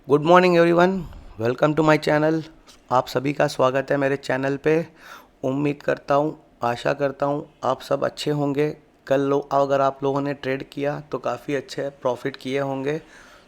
Good morning everyone, welcome to my channel. आप सभी का स्वागत है मेरे चैनल पे। उम्मीद करता हूँ, आशा करता हूँ आप सब अच्छे होंगे। अगर आप लोगों ने ट्रेड किया तो काफ़ी अच्छे प्रॉफिट किए होंगे।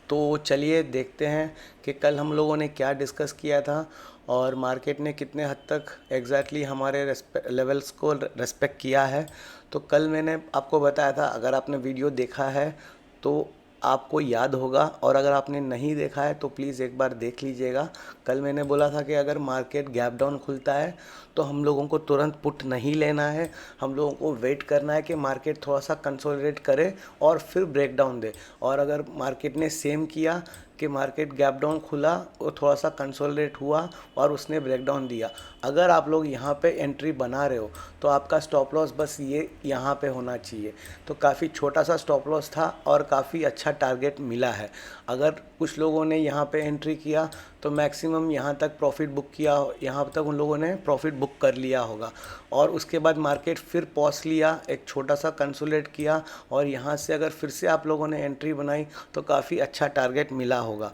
तो चलिए देखते हैं कि कल हम लोगों ने क्या डिस्कस किया था और मार्केट ने कितने हद तक एग्जैक्टली हमारे लेवल्स को रेस्पेक्ट किया है। तो कल मैंने आपको बताया था, अगर आपने वीडियो देखा है तो आपको याद होगा, और अगर आपने नहीं देखा है तो प्लीज़ एक बार देख लीजिएगा। कल मैंने बोला था कि अगर मार्केट गैप डाउन खुलता है तो हम लोगों को तुरंत पुट नहीं लेना है, हम लोगों को वेट करना है कि मार्केट थोड़ा सा कंसोलिडेट करे और फिर ब्रेक डाउन दे। और अगर मार्केट ने सेम किया कि मार्केट गैप डाउन खुला, वो थोड़ा सा कंसोलिडेट हुआ और उसने ब्रेक डाउन दिया, अगर आप लोग यहाँ पे एंट्री बना रहे हो तो आपका स्टॉप लॉस बस ये यहाँ पे होना चाहिए। तो काफ़ी छोटा सा स्टॉप लॉस था और काफ़ी अच्छा टारगेट मिला है। अगर कुछ लोगों ने यहाँ पे एंट्री किया तो मैक्सिमम यहाँ तक प्रॉफिट बुक किया, यहाँ तक उन लोगों ने प्रॉफिट बुक कर लिया होगा। और उसके बाद मार्केट फिर पॉज लिया, एक छोटा सा कंसोलिडेट किया, और यहाँ से अगर फिर से आप लोगों ने एंट्री बनाई तो काफ़ी अच्छा टारगेट मिला होगा।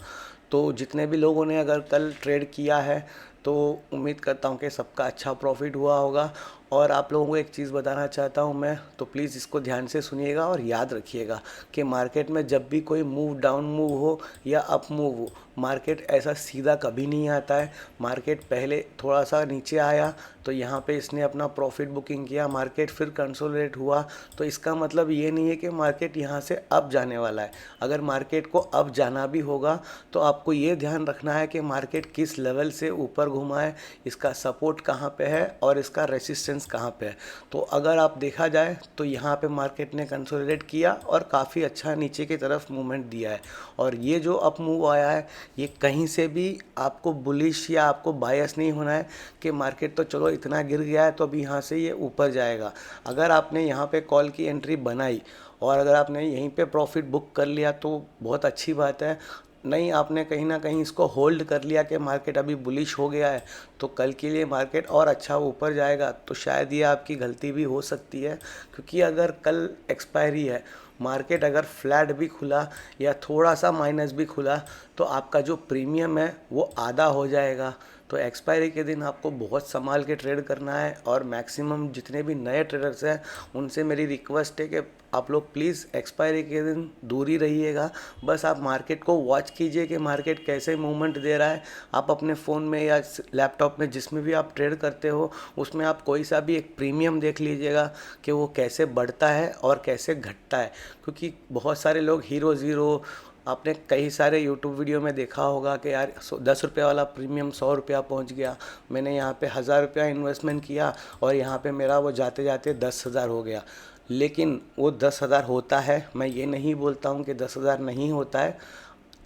तो जितने भी लोगों ने अगर कल ट्रेड किया है तो उम्मीद करता हूँ कि सबका अच्छा प्रॉफिट हुआ होगा। और आप लोगों को एक चीज़ बताना चाहता हूँ मैं, तो प्लीज़ इसको ध्यान से सुनिएगा और याद रखिएगा कि मार्केट में जब भी कोई डाउन मूव हो या अप मूव हो, मार्केट ऐसा सीधा कभी नहीं आता है। मार्केट पहले थोड़ा सा नीचे आया तो यहाँ पे इसने अपना प्रॉफिट बुकिंग किया, मार्केट फिर कंसोलिडेट हुआ, तो इसका मतलब ये नहीं है कि मार्केट यहाँ से अप जाने वाला है। अगर मार्केट को अप जाना भी होगा तो आपको ये ध्यान रखना है कि मार्केट किस लेवल से ऊपर घुमा है, इसका सपोर्ट कहाँ पे है और इसका रेसिस्टेंस कहाँ पे है। तो अगर आप देखा जाए तो यहाँ पे मार्केट ने कंसोलिडेट किया और काफ़ी अच्छा नीचे की तरफ मूवमेंट दिया है। और ये जो अप मूव आया है, ये कहीं से भी आपको बुलिश या आपको बायस नहीं होना है कि मार्केट तो चलो इतना गिर गया है तो अब यहाँ से ये ऊपर जाएगा। अगर आपने यहाँ पे कॉल की एंट्री बनाई और अगर आपने यहीं पे प्रॉफिट बुक कर लिया तो बहुत अच्छी बात है। नहीं, आपने कहीं ना कहीं इसको होल्ड कर लिया कि मार्केट अभी बुलिश हो गया है तो कल के लिए मार्केट और अच्छा ऊपर जाएगा, तो शायद ये आपकी गलती भी हो सकती है। क्योंकि अगर कल एक्सपायरी है, मार्केट अगर फ्लैट भी खुला या थोड़ा सा माइनस भी खुला तो आपका जो प्रीमियम है वो आधा हो जाएगा। तो एक्सपायरी के दिन आपको बहुत संभाल के ट्रेड करना है। और मैक्सिमम जितने भी नए ट्रेडर्स हैं उनसे मेरी रिक्वेस्ट है कि आप लोग प्लीज़ एक्सपायरी के दिन दूर ही रहिएगा। बस आप मार्केट को वॉच कीजिए कि मार्केट कैसे मूवमेंट दे रहा है। आप अपने फ़ोन में या लैपटॉप में जिसमें भी आप ट्रेड करते हो उसमें आप कोई सा भी एक प्रीमियम देख लीजिएगा कि वो कैसे बढ़ता है और कैसे घटता है। क्योंकि बहुत सारे लोग हीरो ज़ीरो, आपने कई सारे यूट्यूब वीडियो में देखा होगा कि यार 10 रुपये वाला प्रीमियम 100 रुपया पहुँच गया, मैंने यहाँ पे 1000 रुपया इन्वेस्टमेंट किया और यहाँ पे मेरा वो जाते जाते 10,000 हो गया। लेकिन वो 10,000 होता है, मैं ये नहीं बोलता हूँ कि 10,000 नहीं होता है,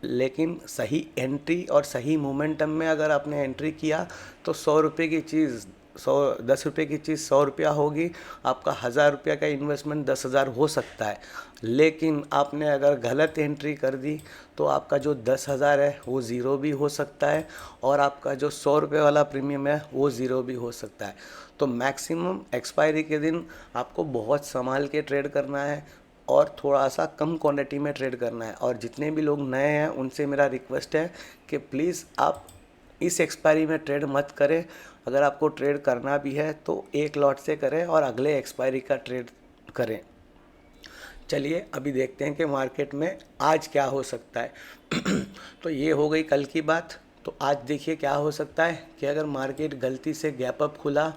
लेकिन सही एंट्री और सही मोमेंटम में अगर आपने एंट्री किया तो 100 रुपये की चीज़ 10 रुपये की चीज़ 100 रुपया होगी। आपका 1000 रुपया का इन्वेस्टमेंट 10,000 हो सकता है। लेकिन आपने अगर गलत एंट्री कर दी तो आपका जो 10,000 है वो ज़ीरो भी हो सकता है और आपका जो 100 रुपये वाला प्रीमियम है वो ज़ीरो भी हो सकता है। तो मैक्सिमम एक्सपायरी के दिन आपको बहुत संभाल के ट्रेड करना है और थोड़ा सा कम क्वांटिटी में ट्रेड करना है। और जितने भी लोग नए हैं उनसे मेरा रिक्वेस्ट है कि प्लीज़ आप इस एक्सपायरी में ट्रेड मत करें। अगर आपको ट्रेड करना भी है तो एक लॉट से करें और अगले एक्सपायरी का ट्रेड करें। चलिए अभी देखते हैं कि मार्केट में आज क्या हो सकता है। तो ये हो गई कल की बात। तो आज देखिए क्या हो सकता है कि अगर मार्केट गलती से गैप अप खुला,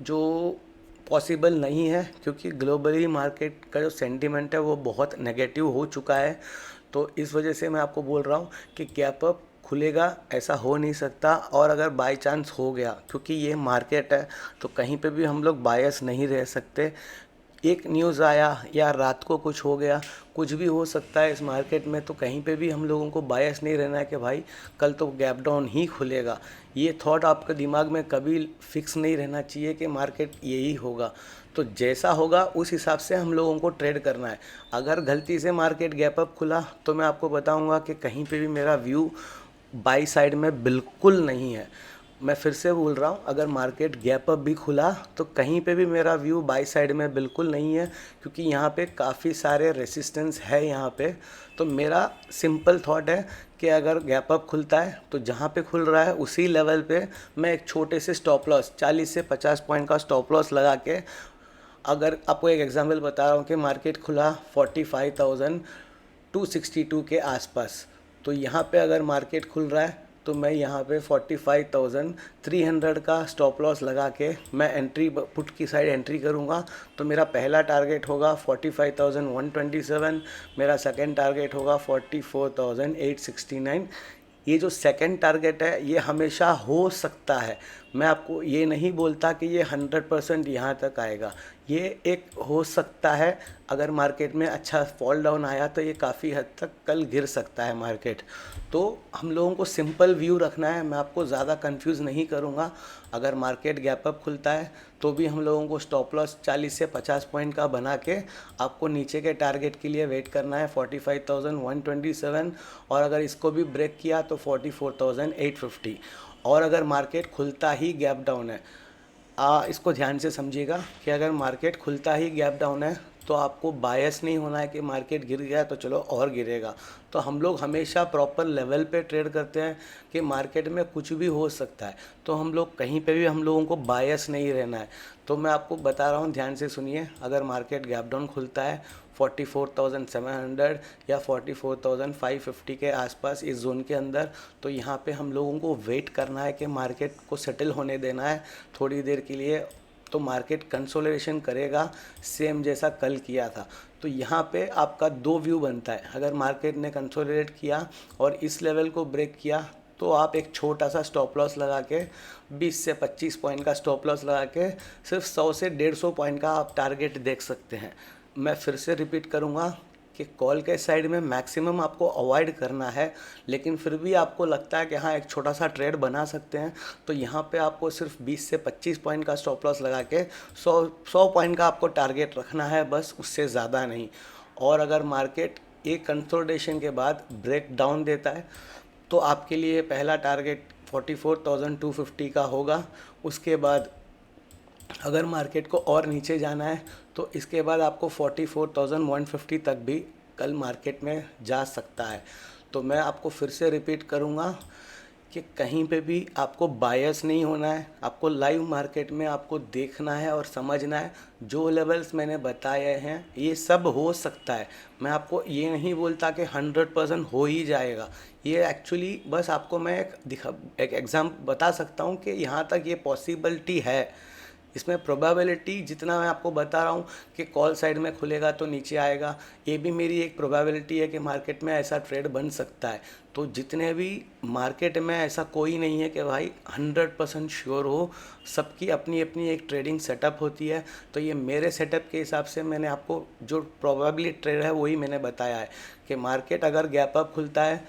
जो पॉसिबल नहीं है क्योंकि ग्लोबली मार्केट का जो सेंटीमेंट है वो बहुत नेगेटिव हो चुका है। तो इस वजह से मैं आपको बोल रहा हूँ कि गैप अप खुलेगा ऐसा हो नहीं सकता। और अगर बाय चांस हो गया, क्योंकि ये मार्केट है तो कहीं पे भी हम लोग बायस नहीं रह सकते। एक न्यूज़ आया या रात को कुछ हो गया, कुछ भी हो सकता है इस मार्केट में, तो कहीं पे भी हम लोगों को बायस नहीं रहना है कि भाई कल तो गैप डाउन ही खुलेगा। ये थॉट आपके दिमाग में कभी फिक्स नहीं रहना चाहिए कि मार्केट यही होगा। तो जैसा होगा उस हिसाब से हम लोगों को ट्रेड करना है। अगर गलती से मार्केट गैप अप खुला तो मैं आपको बताऊंगा कि कहीं पे भी मेरा व्यू बाई साइड में बिल्कुल नहीं है। मैं फिर से बोल रहा हूँ, अगर मार्केट गैप अप भी खुला तो कहीं पे भी मेरा व्यू बाई साइड में बिल्कुल नहीं है, क्योंकि यहाँ पे काफ़ी सारे रेसिस्टेंस है यहाँ पे। तो मेरा सिंपल थॉट है कि अगर गैप अप खुलता है तो जहाँ पे खुल रहा है उसी लेवल पे मैं एक छोटे से स्टॉप लॉस 40 से 50 पॉइंट का स्टॉप लॉस लगा के, अगर आपको एक एग्जांपल बता रहा हूँ कि मार्केट खुला 45,262 के आसपास, तो यहाँ पे अगर मार्केट खुल रहा है तो मैं यहाँ पे 45,300 का स्टॉप लॉस लगा के मैं एंट्री पुट की साइड एंट्री करूँगा। तो मेरा पहला टारगेट होगा 45,127, मेरा सेकंड टारगेट होगा 44,869। ये जो सेकंड टारगेट है ये हमेशा हो सकता है, मैं आपको ये नहीं बोलता कि ये 100% यहाँ तक आएगा, ये एक हो सकता है। अगर मार्केट में अच्छा फॉल डाउन आया तो ये काफ़ी हद तक कल गिर सकता है मार्केट। तो हम लोगों को सिंपल व्यू रखना है, मैं आपको ज़्यादा कंफ्यूज नहीं करूँगा। अगर मार्केट गैप अप खुलता है तो भी हम लोगों को स्टॉप लॉस 40 से 50 पॉइंट का बना के आपको नीचे के टारगेट के लिए वेट करना है 45,127, और अगर इसको भी ब्रेक किया तो 44,850। और अगर मार्केट खुलता ही गैप डाउन है, इसको ध्यान से समझिएगा कि अगर मार्केट खुलता ही गैप डाउन है तो आपको बायस नहीं होना है कि मार्केट गिर गया तो चलो और गिरेगा। तो हम लोग हमेशा प्रॉपर लेवल पे ट्रेड करते हैं कि मार्केट में कुछ भी हो सकता है, तो हम लोग कहीं पे भी हम लोगों को बायस नहीं रहना है। तो मैं आपको बता रहा हूँ, ध्यान से सुनिए, अगर मार्केट गैप डाउन खुलता है 44,700 या 44,550 के आसपास इस जोन के अंदर, तो यहाँ पे हम लोगों को वेट करना है कि मार्केट को सेटल होने देना है थोड़ी देर के लिए। तो मार्केट कंसोलिडेशन करेगा सेम जैसा कल किया था। तो यहाँ पे आपका दो व्यू बनता है, अगर मार्केट ने कंसोलिडेट किया और इस लेवल को ब्रेक किया तो आप एक छोटा सा स्टॉप लॉस लगा के 20 से 25 पॉइंट का स्टॉप लॉस लगा के सिर्फ 100 से 150 पॉइंट का आप टारगेट देख सकते हैं। मैं फिर से रिपीट करूँगा कि कॉल के साइड में मैक्सिमम आपको अवॉइड करना है, लेकिन फिर भी आपको लगता है कि हाँ एक छोटा सा ट्रेड बना सकते हैं, तो यहाँ पे आपको सिर्फ 20 से 25 पॉइंट का स्टॉप लॉस लगा के 100 पॉइंट का आपको टारगेट रखना है, बस उससे ज़्यादा नहीं। और अगर मार्केट एक कंसोलिडेशन के बाद ब्रेक डाउन देता है तो आपके लिए पहला टारगेट 44,250 का होगा। उसके बाद अगर मार्केट को और नीचे जाना है तो इसके बाद आपको 44,150 तक भी कल मार्केट में जा सकता है। तो मैं आपको फिर से रिपीट करूँगा कि कहीं पे भी आपको बायस नहीं होना है, आपको लाइव मार्केट में आपको देखना है और समझना है। जो लेवल्स मैंने बताए हैं ये सब हो सकता है, मैं आपको ये नहीं बोलता कि 100% हो ही जाएगा। ये एक्चुअली बस आपको मैं एक एग्ज़ाम बता सकता हूँ कि यहाँ तक ये पॉसिबिलिटी है। इसमें प्रोबेबिलिटी जितना मैं आपको बता रहा हूँ कि कॉल साइड में खुलेगा तो नीचे आएगा, ये भी मेरी एक प्रोबेबिलिटी है कि मार्केट में ऐसा ट्रेड बन सकता है। तो जितने भी मार्केट में ऐसा कोई नहीं है कि भाई 100% श्योर हो, सबकी अपनी अपनी एक ट्रेडिंग सेटअप होती है। तो ये मेरे सेटअप के हिसाब से मैंने आपको जो प्रोबेबली ट्रेड है वही मैंने बताया है कि मार्केट अगर गैप अप खुलता है,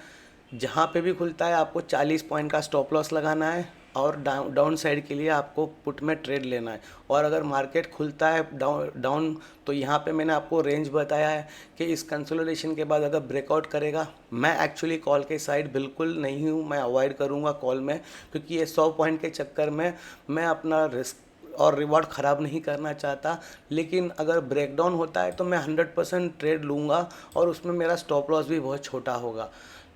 जहाँ पे भी खुलता है आपको 40 पॉइंट का स्टॉप लॉस लगाना है और डाउन साइड के लिए आपको पुट में ट्रेड लेना है। और अगर मार्केट खुलता है डाउन तो यहाँ पे मैंने आपको रेंज बताया है कि इस कंसोलिडेशन के बाद अगर ब्रेकआउट करेगा, मैं एक्चुअली कॉल के साइड बिल्कुल नहीं हूँ, मैं अवॉइड करूँगा कॉल में, क्योंकि ये 100 पॉइंट के चक्कर में मैं अपना रिस्क और रिवॉर्ड ख़राब नहीं करना चाहता। लेकिन अगर ब्रेकडाउन होता है तो मैं 100% ट्रेड लूँगा और उसमें मेरा स्टॉप लॉस भी बहुत छोटा होगा।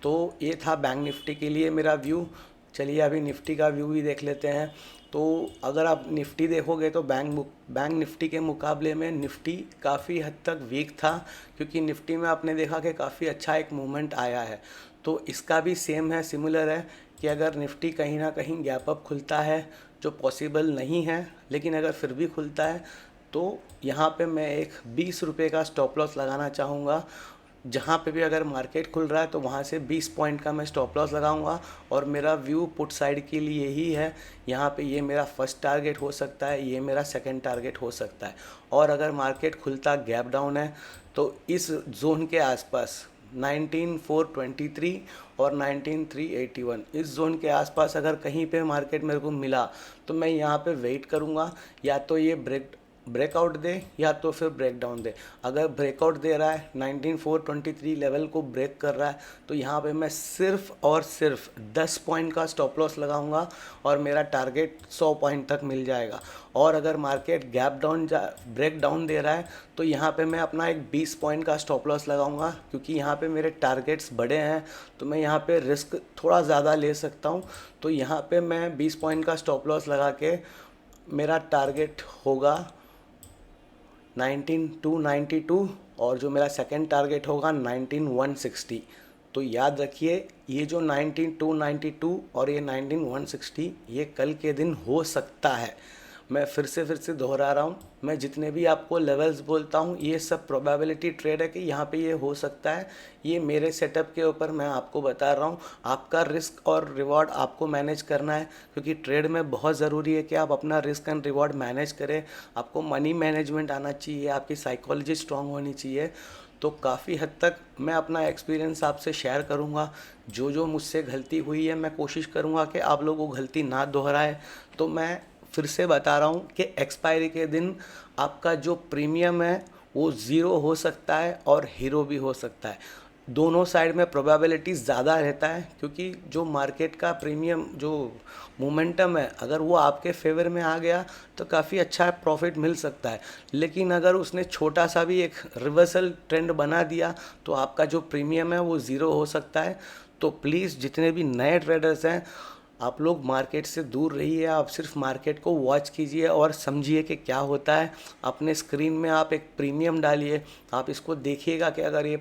तो ये था बैंक निफ्टी के लिए मेरा व्यू। चलिए अभी निफ्टी का व्यू भी देख लेते हैं। तो अगर आप निफ्टी देखोगे तो बैंक निफ्टी के मुकाबले में निफ्टी काफ़ी हद तक वीक था, क्योंकि निफ्टी में आपने देखा कि काफ़ी अच्छा एक मूवमेंट आया है। तो इसका भी सेम है, सिमिलर है कि अगर निफ्टी कहीं ना कहीं गैप अप खुलता है, जो पॉसिबल नहीं है लेकिन अगर फिर भी खुलता है, तो यहाँ पे मैं एक 20 रुपये का स्टॉप लॉस लगाना चाहूँगा। जहाँ पे भी अगर मार्केट खुल रहा है तो वहाँ से 20 पॉइंट का मैं स्टॉप लॉस लगाऊंगा और मेरा व्यू पुट साइड के लिए ही है। यहाँ पे ये मेरा फर्स्ट टारगेट हो सकता है, ये मेरा सेकंड टारगेट हो सकता है। और अगर मार्केट खुलता गैप डाउन है तो इस जोन के आसपास 19,423 और 19,381 इस जोन के आसपास अगर कहीं पे मार्केट मेरे को मिला तो मैं यहाँ पे वेट करूँगा, या तो ये ब्रेकआउट दे या तो फिर ब्रेकडाउन दे। अगर ब्रेकआउट दे रहा है 19423 लेवल को ब्रेक कर रहा है तो यहाँ पे मैं सिर्फ और सिर्फ 10 पॉइंट का स्टॉप लॉस लगाऊंगा और मेरा टारगेट 100 पॉइंट तक मिल जाएगा। और अगर market gap down break down दे रहा है तो यहाँ पे मैं अपना एक 20 पॉइंट का स्टॉप लॉस लगाऊंगा, क्योंकि यहाँ पे मेरे टारगेट्स बड़े हैं तो मैं यहाँ पे रिस्क थोड़ा ज़्यादा ले सकता हूँ। तो यहाँ पे मैं 20 पॉइंट का स्टॉप लॉस लगा के मेरा टारगेट होगा 19292 और जो मेरा सेकंड टारगेट होगा 19160। तो याद रखिए ये जो 19292 और ये 19160 ये कल के दिन हो सकता है। मैं फिर से दोहरा रहा हूँ, मैं जितने भी आपको लेवल्स बोलता हूँ ये सब प्रोबेबिलिटी ट्रेड है कि यहाँ पे ये हो सकता है। ये मेरे सेटअप के ऊपर मैं आपको बता रहा हूँ। आपका रिस्क और रिवॉर्ड आपको मैनेज करना है, क्योंकि ट्रेड में बहुत ज़रूरी है कि आप अपना रिस्क एंड रिवॉर्ड मैनेज करें। आपको मनी मैनेजमेंट आना चाहिए, आपकी साइकोलॉजी स्ट्रांग होनी चाहिए। तो काफ़ी हद तक मैं अपना एक्सपीरियंस आपसे शेयर करूंगा। जो जो मुझसे गलती हुई है मैं कोशिश करूंगा कि आप लोग वो गलती ना दोहराए। तो मैं फिर से बता रहा हूँ कि एक्सपायरी के दिन आपका जो प्रीमियम है वो ज़ीरो हो सकता है और हीरो भी हो सकता है। दोनों साइड में प्रोबेबिलिटी ज़्यादा रहता है, क्योंकि जो मार्केट का प्रीमियम जो मोमेंटम है अगर वो आपके फेवर में आ गया तो काफ़ी अच्छा प्रॉफिट मिल सकता है। लेकिन अगर उसने छोटा सा भी एक रिवर्सल ट्रेंड बना दिया तो आपका जो प्रीमियम है वो ज़ीरो हो सकता है। तो प्लीज़ जितने भी नए ट्रेडर्स हैं आप लोग मार्केट से दूर रहिए। आप सिर्फ मार्केट को वॉच कीजिए और समझिए कि क्या होता है। अपने स्क्रीन में आप एक प्रीमियम डालिए, आप इसको देखिएगा कि अगर ये